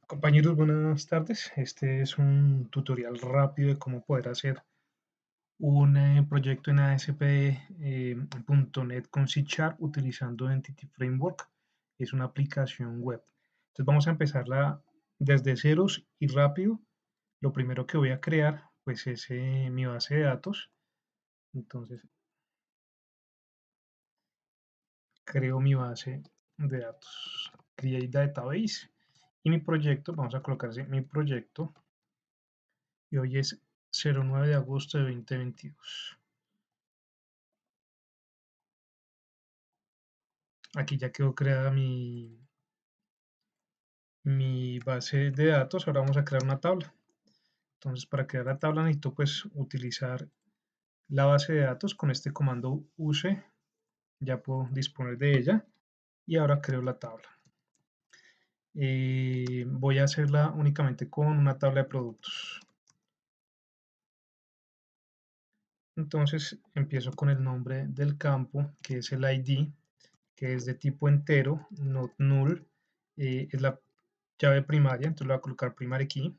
Compañeros, buenas tardes. Este es un tutorial rápido de cómo poder hacer un proyecto en ASP.NET con C Sharp utilizando Entity Framework. Es una aplicación web. Entonces vamos a empezarla desde ceros y rápido. Lo primero que voy a crear pues es mi base de datos. Entonces creo mi base de datos. Create Database. Y mi proyecto, vamos a colocar así, mi proyecto. Y hoy es 09 de agosto de 2022. Aquí ya quedó creada mi base de datos. Ahora vamos a crear una tabla. Entonces, para crear la tabla necesito pues utilizar la base de datos con este comando use. Ya puedo disponer de ella. Y ahora creo la tabla. Voy a hacerla únicamente con una tabla de productos. Entonces empiezo con el nombre del campo, que es el ID, que es de tipo entero, not null. Es la llave primaria, entonces le voy a colocar primary key.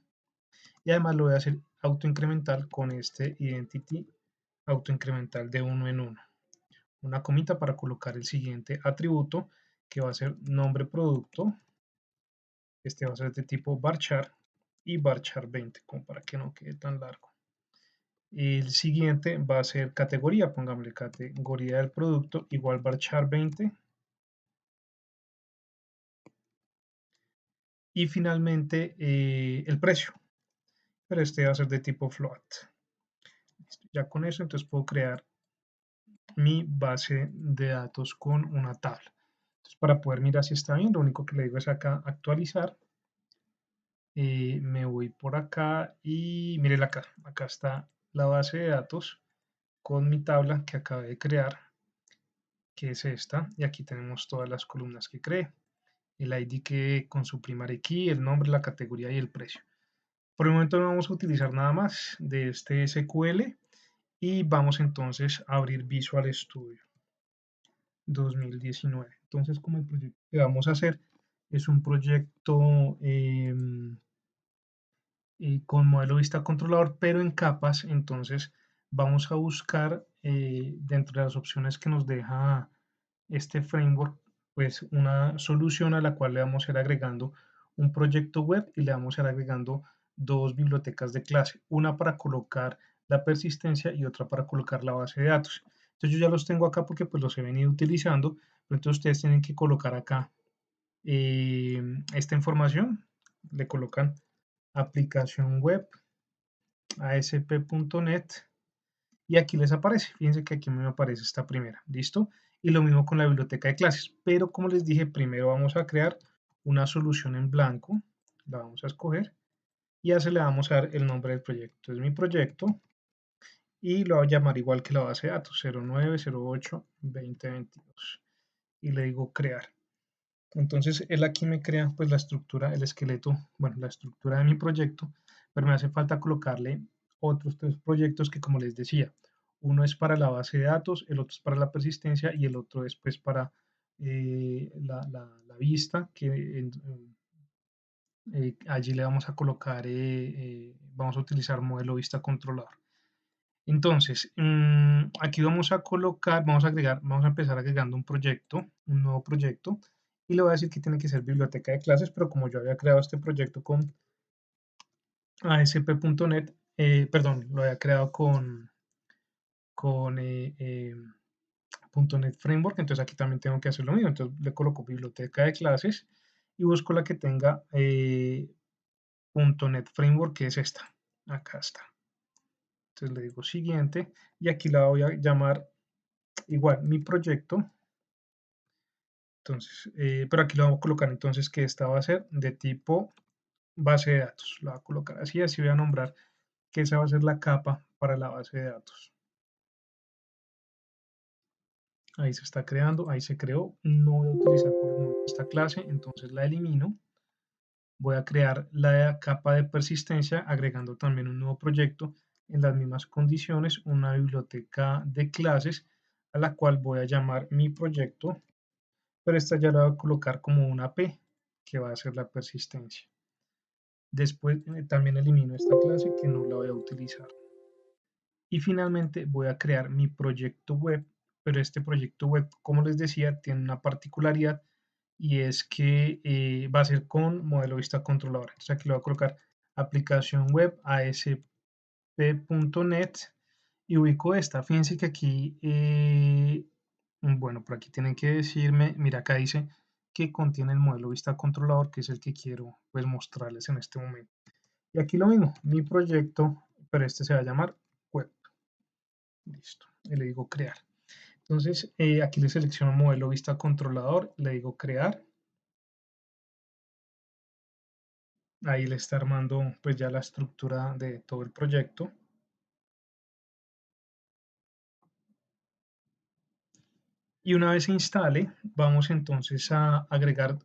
Y además lo voy a hacer autoincremental con este identity autoincremental de uno en uno. Una comita para colocar el siguiente atributo, que va a ser nombre producto. Este va a ser de tipo varchar y varchar 20, como para que no quede tan largo. El siguiente va a ser categoría, pongámosle categoría del producto igual varchar 20. Y finalmente el precio, pero este va a ser de tipo float. Ya con eso entonces puedo crear mi base de datos con una tabla. Entonces, para poder mirar si está bien, lo único que le digo es acá actualizar. Me voy por acá y miren acá, acá está la base de datos con mi tabla que acabé de crear, que es esta, y aquí tenemos todas las columnas que creé, el ID que con su primary key, el nombre, la categoría y el precio. Por el momento no vamos a utilizar nada más de este SQL y vamos entonces a abrir Visual Studio 2019. Entonces, como el proyecto que vamos a hacer es un proyecto con modelo vista controlador, pero en capas, entonces vamos a buscar dentro de las opciones que nos deja este framework, pues una solución a la cual le vamos a ir agregando un proyecto web y le vamos a ir agregando dos bibliotecas de clase, una para colocar la persistencia y otra para colocar la base de datos. Entonces yo ya los tengo acá porque pues los he venido utilizando, pero entonces ustedes tienen que colocar acá esta información, le colocan aplicación web ASP.NET y aquí les aparece, fíjense que aquí me aparece esta primera, ¿listo? Y lo mismo con la biblioteca de clases, pero como les dije, primero vamos a crear una solución en blanco, la vamos a escoger y a ese le vamos a dar el nombre del proyecto. Es mi proyecto y lo voy a llamar igual que la base de datos 0908-2022 y le digo crear. Entonces él aquí me crea pues la estructura, el esqueleto, bueno, la estructura de mi proyecto, pero me hace falta colocarle otros tres proyectos que como les decía, uno es para la base de datos, el otro es para la persistencia y el otro es pues para la vista, que allí le vamos a colocar, vamos a utilizar modelo vista controlador. Entonces, aquí vamos a colocar, vamos a agregar, vamos a empezar agregando un proyecto, un nuevo proyecto, y le voy a decir que tiene que ser biblioteca de clases, pero como yo había creado este proyecto con ASP.NET, perdón, lo había creado con .NET Framework, entonces aquí también tengo que hacer lo mismo, entonces le coloco biblioteca de clases y busco la que tenga .NET Framework, que es esta, acá está. Entonces le digo siguiente y aquí la voy a llamar igual mi proyecto. Entonces, pero aquí lo vamos a colocar entonces que esta va a ser de tipo base de datos. La voy a colocar así, así voy a nombrar que esa va a ser la capa para la base de datos. Ahí se está creando, ahí se creó. No voy a utilizar por el momento esta clase, entonces la elimino. Voy a crear la capa de persistencia agregando también un nuevo proyecto en las mismas condiciones, una biblioteca de clases a la cual voy a llamar mi proyecto, pero esta ya la voy a colocar como una P, que va a ser la persistencia. Después también elimino esta clase que no la voy a utilizar. Y finalmente voy a crear mi proyecto web, pero este proyecto web, como les decía, tiene una particularidad y es que va a ser con modelo vista controladora. Entonces aquí le voy a colocar aplicación web asp.net y ubico esta. Fíjense que aquí, bueno, por aquí tienen que decirme, mira, acá dice que contiene el modelo vista controlador, que es el que quiero pues mostrarles en este momento. Y aquí lo mismo, mi proyecto, pero este se va a llamar web. Listo, y le digo crear. Entonces, aquí le selecciono modelo vista controlador, le digo crear. Ahí le está armando pues ya la estructura de todo el proyecto. Y una vez se instale, vamos entonces a agregar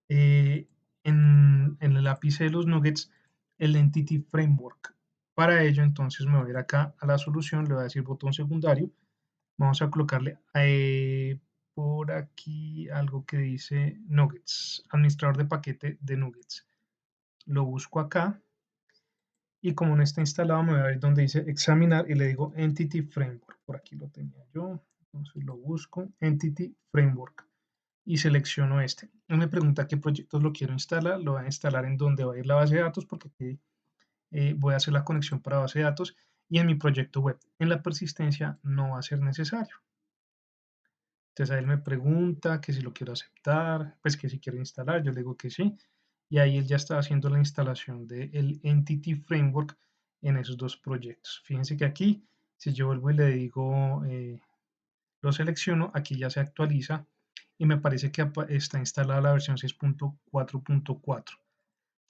eh, en el ápice de los nuggets el Entity Framework. Para ello, entonces me voy a ir acá a la solución, le voy a decir botón secundario. Vamos a colocarle por aquí algo que dice Nuggets, administrador de paquete de Nuggets. Lo busco acá y como no está instalado me voy a ir donde dice examinar y le digo Entity Framework. Por aquí lo tenía yo, entonces lo busco, Entity Framework y selecciono este. Él me pregunta qué proyectos lo quiero instalar, lo voy a instalar en donde va a ir la base de datos porque aquí voy a hacer la conexión para base de datos y en mi proyecto web. En la persistencia no va a ser necesario. Entonces ahí él me pregunta que si lo quiero aceptar, pues que si quiero instalar, yo le digo que sí. Y ahí él ya está haciendo la instalación del Entity Framework en esos dos proyectos. Fíjense que aquí, si yo vuelvo y le digo, lo selecciono, aquí ya se actualiza y me parece que está instalada la versión 6.4.4.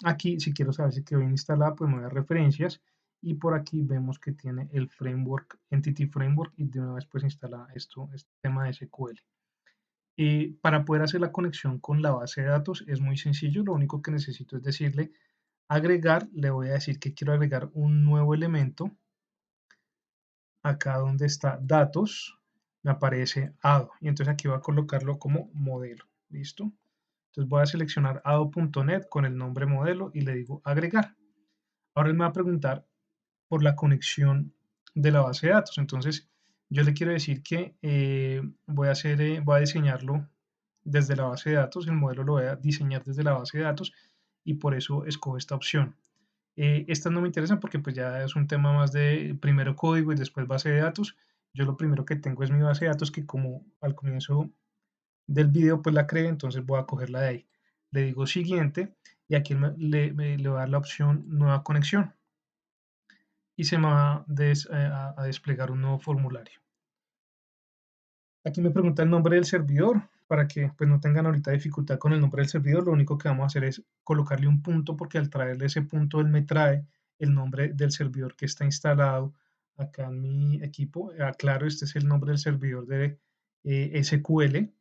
Aquí, si quiero saber si quedó bien instalada, pues me voy a referencias y por aquí vemos que tiene el framework, Entity Framework, y de una vez pues instala esto, este tema de SQL. Para poder hacer la conexión con la base de datos es muy sencillo, lo único que necesito es decirle agregar, le voy a decir que quiero agregar un nuevo elemento, acá donde está datos, me aparece ADO, y entonces aquí voy a colocarlo como modelo, ¿listo? Entonces voy a seleccionar ado.net con el nombre modelo y le digo agregar. Ahora él me va a preguntar por la conexión de la base de datos. Entonces, yo le quiero decir que voy a diseñarlo desde la base de datos, el modelo lo voy a diseñar desde la base de datos y por eso escojo esta opción. Estas no me interesan porque pues ya es un tema más de primero código y después base de datos. Yo lo primero que tengo es mi base de datos que como al comienzo del video pues la creé, entonces voy a cogerla de ahí. Le digo siguiente y aquí le voy a dar la opción nueva conexión y se me va a desplegar un nuevo formulario. Aquí me pregunta el nombre del servidor para que pues, no tengan ahorita dificultad con el nombre del servidor. Lo único que vamos a hacer es colocarle un punto porque al traerle ese punto él me trae el nombre del servidor que está instalado acá en mi equipo. Aclaro, este es el nombre del servidor de SQL.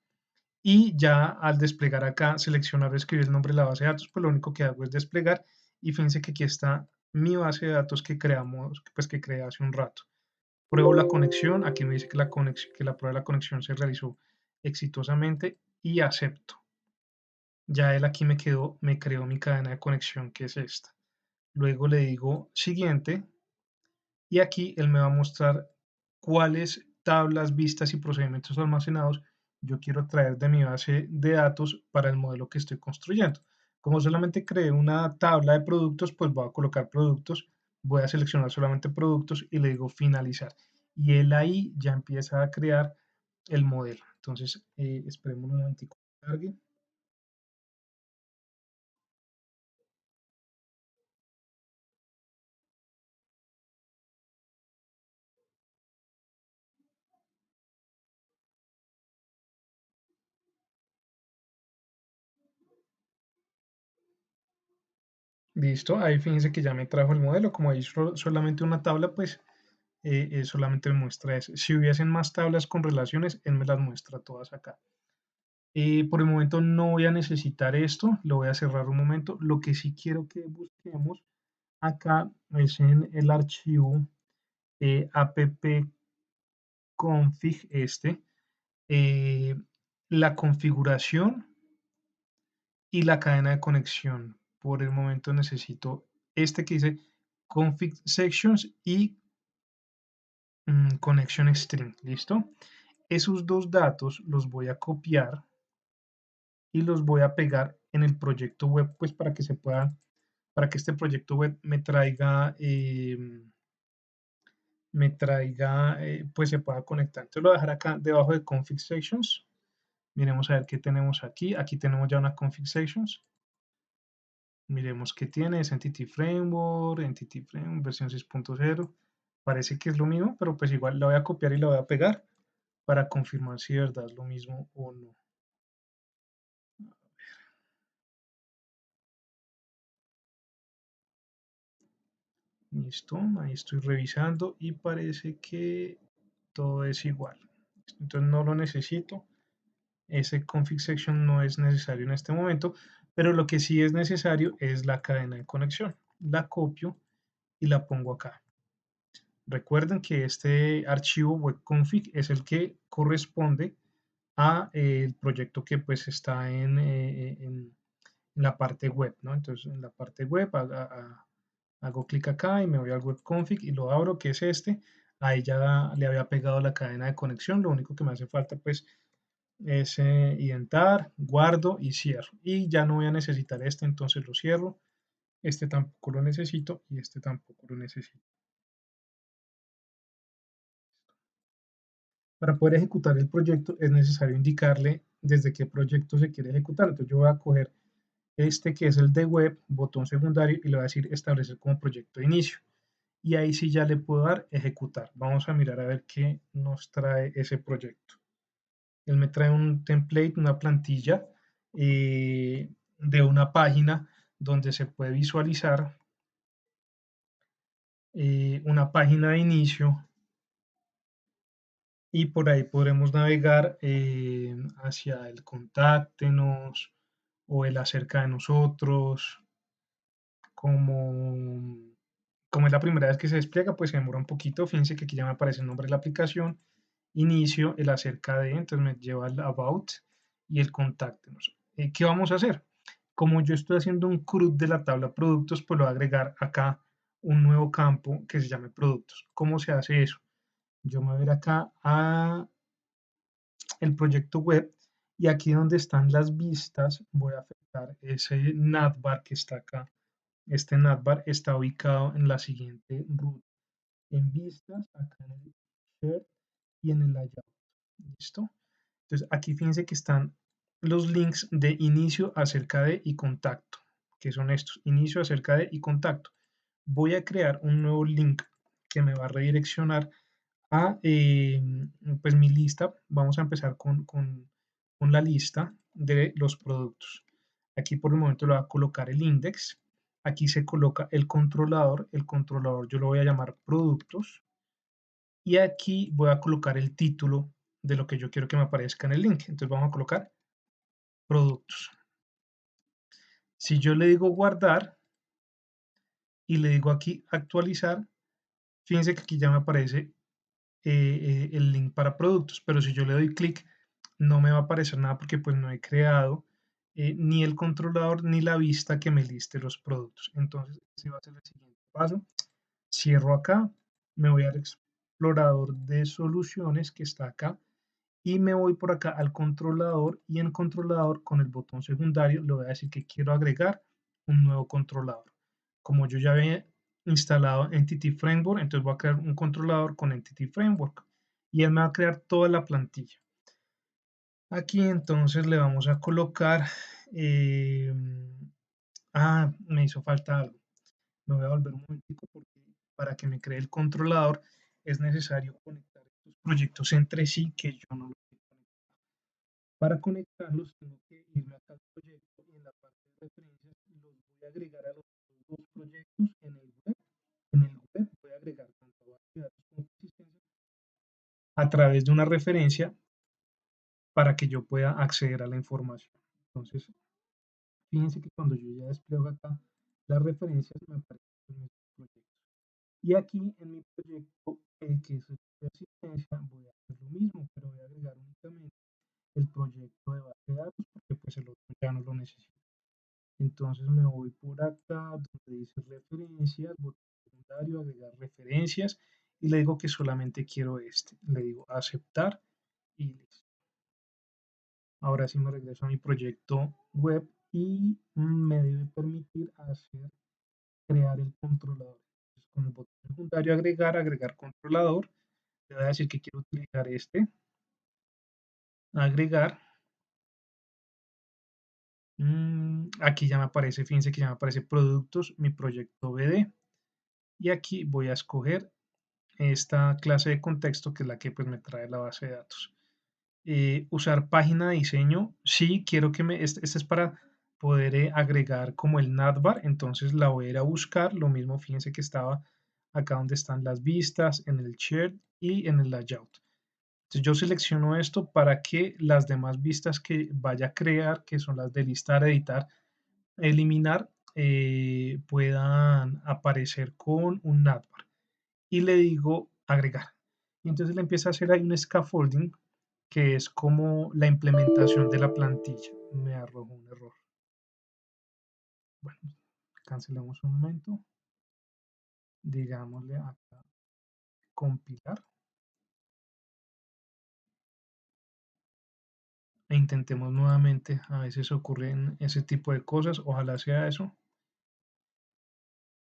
Y ya al desplegar acá, seleccionar o escribir el nombre de la base de datos, pues lo único que hago es desplegar y fíjense que aquí está mi base de datos que creamos, pues que creé hace un rato. Pruebo la conexión, aquí me dice que que la prueba de la conexión se realizó exitosamente y acepto. Ya él aquí me creó mi cadena de conexión que es esta. Luego le digo siguiente y aquí él me va a mostrar cuáles tablas, vistas y procedimientos almacenados yo quiero traer de mi base de datos para el modelo que estoy construyendo. Como solamente creé una tabla de productos, pues voy a colocar productos, voy a seleccionar solamente productos y le digo finalizar. Y él ahí ya empieza a crear el modelo. Entonces, esperemos un momentico que cargue. Listo, ahí fíjense que ya me trajo el modelo. Como hay solamente una tabla, pues solamente me muestra eso. Si hubiesen más tablas con relaciones, él me las muestra todas acá. Por el momento no voy a necesitar esto, lo voy a cerrar un momento. Lo que sí quiero que busquemos acá es en el archivo appconfig eh, la configuración y la cadena de conexión. por el momento necesito este que dice config sections y connection string, ¿listo? Esos dos datos los voy a copiar y los voy a pegar en el proyecto web, pues para que se pueda, para que este proyecto web me traiga, pues se pueda conectar. Entonces lo voy a dejar acá debajo de config sections. Miremos a ver qué tenemos aquí. Aquí tenemos ya una config sections. Miremos qué tiene, es Entity Framework, versión 6.0. Parece que es lo mismo, pero pues igual la voy a copiar y la voy a pegar para confirmar si de verdad es lo mismo o no. Listo, ahí estoy revisando y parece que todo es igual. Entonces no lo necesito. Ese config section no es necesario en este momento, pero lo que sí es necesario es la cadena de conexión. La copio y la pongo acá. Recuerden que este archivo webconfig es el que corresponde a el proyecto que pues está en la parte web, ¿no? Entonces en la parte web hago clic acá y me voy al webconfig y lo abro, que es este. Ahí ya le había pegado la cadena de conexión, lo único que me hace falta pues es identar, guardo y cierro. Y ya no voy a necesitar este, entonces lo cierro. Este tampoco lo necesito y este tampoco lo necesito. Para poder ejecutar el proyecto es necesario indicarle desde qué proyecto se quiere ejecutar. Entonces yo voy a coger este que es el de web, botón secundario, y le voy a decir establecer como proyecto de inicio. Y ahí sí ya le puedo dar ejecutar. Vamos a mirar a ver qué nos trae ese proyecto. Él me trae un template, una plantilla de una página donde se puede visualizar una página de inicio y por ahí podremos navegar hacia el contáctenos o el acerca de nosotros. Como, como es la primera vez que se despliega, pues se demora un poquito. Fíjense que aquí ya me aparece el nombre de la aplicación, inicio, el acerca de, entonces me lleva al about y el contáctenos. ¿Qué vamos a hacer? Como yo estoy haciendo un CRUD de la tabla productos, pues lo voy a agregar acá un nuevo campo que se llame productos. ¿Cómo se hace eso? Yo me voy a ir acá a el proyecto web y aquí donde están las vistas voy a afectar ese navbar que está acá. Este navbar está ubicado en la siguiente ruta, en vistas, acá en el share y en el layout. ¿Listo? Entonces aquí fíjense que están los links de inicio, acerca de y contacto, que son estos, inicio, acerca de y contacto. Voy a crear un nuevo link que me va a redireccionar a pues mi lista. Vamos a empezar con la lista de los productos. Aquí por el momento le voy a colocar el index. Aquí se coloca el controlador yo lo voy a llamar productos y aquí voy a colocar el título de lo que yo quiero que me aparezca en el link. Entonces vamos a colocar productos. Si yo le digo guardar y le digo aquí actualizar, fíjense que aquí ya me aparece el link para productos, pero si yo le doy clic no me va a aparecer nada porque pues no he creado ni el controlador ni la vista que me liste los productos. Entonces ese va a ser el siguiente paso. Cierro acá, me voy al explorador de soluciones que está acá y me voy por acá al controlador y en controlador con el botón secundario le voy a decir que quiero agregar un nuevo controlador. Como yo ya había instalado Entity Framework, entonces voy a crear un controlador con Entity Framework y él me va a crear toda la plantilla. Aquí entonces le vamos a colocar, eh, me hizo falta algo. Me voy a volver un momentico porque para que me cree el controlador es necesario conectar estos proyectos entre sí que yo no lo he conectado. Para conectarlos tengo que irme acá al proyecto y en la parte de referencias los voy a agregar a los dos proyectos en el web. En el web voy a agregar tanto base de datos como existencia a través de una referencia para que yo pueda acceder a la información. Entonces, fíjense que cuando yo ya despliego acá las referencias me aparecen mis proyectos. Y aquí en mi proyecto, que es de asistencia, voy a hacer lo mismo, pero voy a agregar únicamente el proyecto de base de datos porque pues el otro ya no lo necesito. Entonces me voy por acá donde dice referencias, botón secundario, agregar referencias y le digo que solamente quiero este. Le digo aceptar y listo. Ahora sí me regreso a mi proyecto web y me debe permitir crear el controlador. Entonces, con el botón secundario agregar, agregar controlador, le voy a decir que quiero utilizar este, agregar. Aquí ya me aparece, fíjense que ya me aparece productos, mi proyecto BD. Y aquí voy a escoger esta clase de contexto que es la que pues me trae la base de datos. Usar página de diseño, sí, quiero que este es para poder agregar como el navbar, entonces la voy a ir a buscar, lo mismo, fíjense que estaba acá donde están las vistas, en el shared y en el layout. Entonces yo selecciono esto para que las demás vistas que vaya a crear, que son las de listar, editar, eliminar, puedan aparecer con un navbar. Y le digo agregar. Y entonces le empieza a hacer ahí un scaffolding que es como la implementación de la plantilla. Me arrojó un error. Bueno, cancelamos un momento. Digámosle acá compilar. E intentemos nuevamente. A veces ocurren ese tipo de cosas. Ojalá sea eso.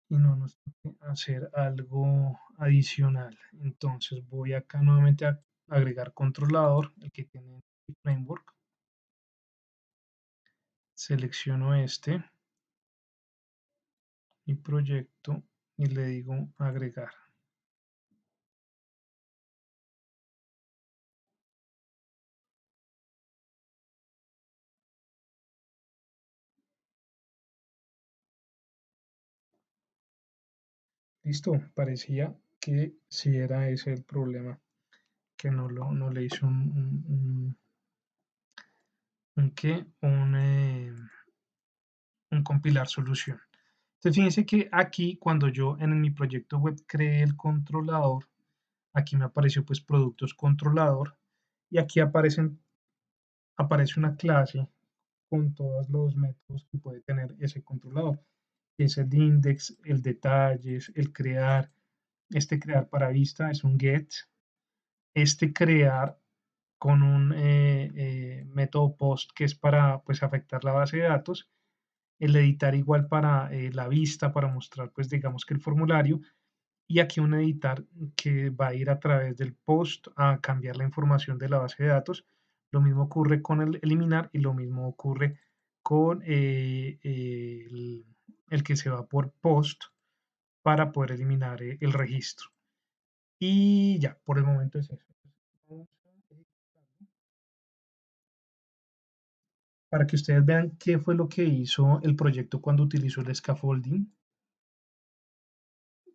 Y no nos toque hacer algo adicional. Entonces voy acá nuevamente a agregar controlador, el que tiene el framework. Selecciono este, mi proyecto y le digo agregar. Listo, parecía que si era ese el problema, que no le hice ¿qué? Un compilar solución. Entonces fíjense que aquí cuando yo en mi proyecto web creé el controlador, aquí me apareció pues productos controlador y aquí aparece una clase con todos los métodos que puede tener ese controlador, que es el index, el detalles, el crear, este crear para vista es un get, este crear con un método post que es para pues afectar la base de datos, el editar igual para la vista, para mostrar pues digamos que el formulario, y aquí un editar que va a ir a través del post a cambiar la información de la base de datos. Lo mismo ocurre con el eliminar y lo mismo ocurre con el que se va por post para poder eliminar el registro. Y ya, por el momento es eso. Para que ustedes vean qué fue lo que hizo el proyecto cuando utilizó el scaffolding,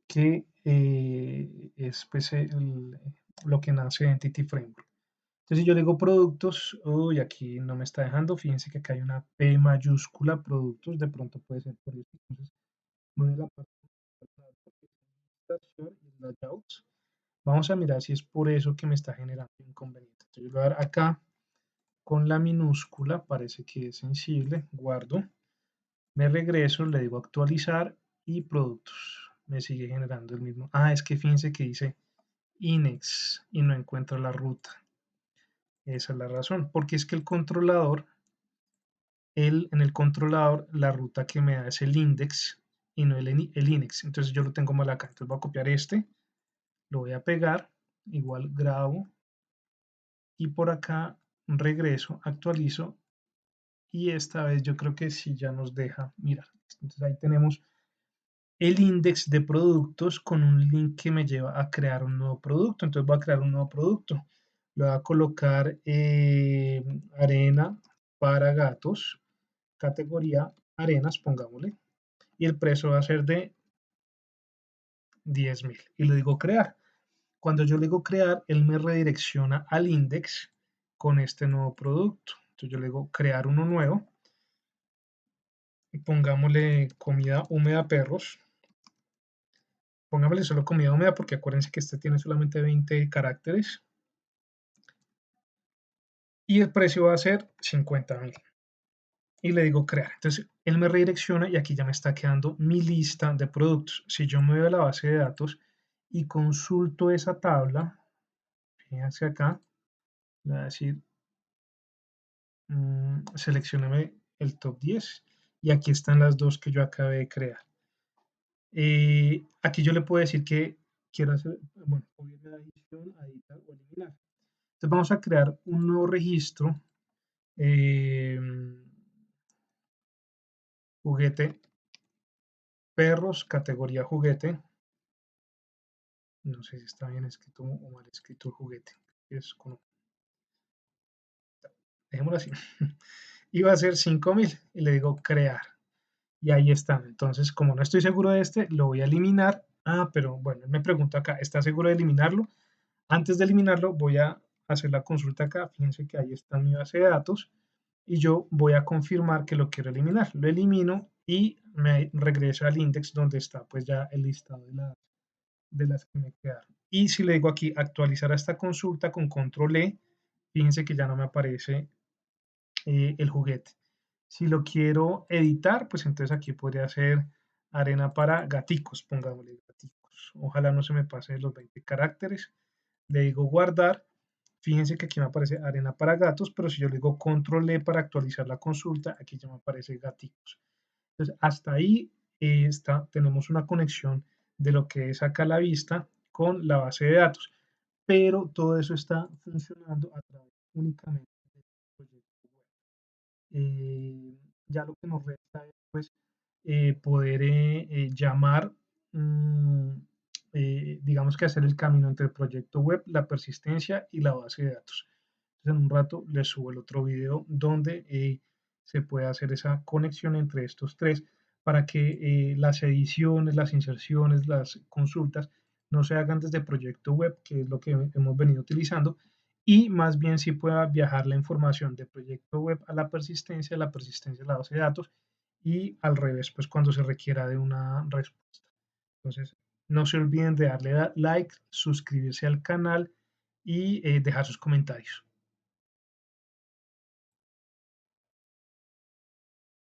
que es pues, lo que nace de Entity Framework. Entonces, si yo le digo productos, uy, aquí no me está dejando. Fíjense que acá hay una P mayúscula, productos, de pronto puede ser por eso. Entonces, voy a la parte de layouts. Vamos a mirar si es por eso que me está generando inconveniente. Entonces, yo voy a dar acá con la minúscula, parece que es sensible, guardo, me regreso, le digo actualizar y productos. Me sigue generando el mismo. Ah, es que fíjense que dice Inex y no encuentro la ruta. Esa es la razón, porque es que el controlador, en el controlador, la ruta que me da es el index y no el Inex. Entonces yo lo tengo mal acá. Entonces voy a copiar este, lo voy a pegar, igual grabo y por acá regreso, actualizo y esta vez yo creo que sí ya nos deja mirar. Entonces ahí tenemos el index de productos con un link que me lleva a crear un nuevo producto. Entonces voy a crear un nuevo producto. Le voy a colocar arena para gatos, categoría arenas, pongámosle, y el precio va a ser de 10.000. Y le digo crear. Cuando yo le digo crear, él me redirecciona al index con este nuevo producto. Entonces yo le digo crear uno nuevo y pongámosle comida húmeda a perros. Pongámosle solo comida húmeda porque acuérdense que este tiene solamente 20 caracteres. Y el precio va a ser 50.000. y le digo crear. Entonces, él me redirecciona y aquí ya me está quedando mi lista de productos. Si yo me voy a la base de datos y consulto esa tabla, fíjense acá, le voy a decir, seleccioname el top 10 y aquí están las dos que yo acabé de crear. Aquí yo le puedo decir que quiero hacer, bueno, puedo irme a adición, a editar o eliminar. Entonces vamos a crear un nuevo registro, eh, juguete, perros, categoría juguete. No sé si está bien escrito o mal escrito el juguete. Es con, dejémoslo así. Y va a ser 5000 y le digo crear. Y ahí está. Entonces, como no estoy seguro de este, lo voy a eliminar. Ah, pero bueno, él me pregunta acá, ¿está seguro de eliminarlo? Antes de eliminarlo, voy a hacer la consulta acá. Fíjense que ahí está mi base de datos y yo voy a confirmar que lo quiero eliminar. Lo elimino y me regresa al index donde está pues ya el listado de las que me quedaron. Y si le digo aquí actualizar a esta consulta con control E, fíjense que ya no me aparece el juguete. Si lo quiero editar, pues entonces aquí podría ser arena para gaticos, pongámosle gaticos. Ojalá no se me pase los 20 caracteres. Le digo guardar. Fíjense que aquí me aparece arena para gatos, pero si yo le digo control E para actualizar la consulta, aquí ya me aparece gaticos. Entonces, hasta ahí tenemos una conexión de lo que es acá la vista con la base de datos, pero todo eso está funcionando a través únicamente del proyecto web. Ya lo que nos resta es pues, poder llamar, mm, digamos que hacer el camino entre el proyecto web, la persistencia y la base de datos. Entonces, en un rato les subo el otro video donde se puede hacer esa conexión entre estos tres para que las ediciones, las inserciones, las consultas no se hagan desde proyecto web, que es lo que hemos venido utilizando, y más bien sí pueda viajar la información de proyecto web a la persistencia a la base de datos y al revés, pues cuando se requiera de una respuesta. Entonces, no se olviden de darle like, suscribirse al canal y dejar sus comentarios.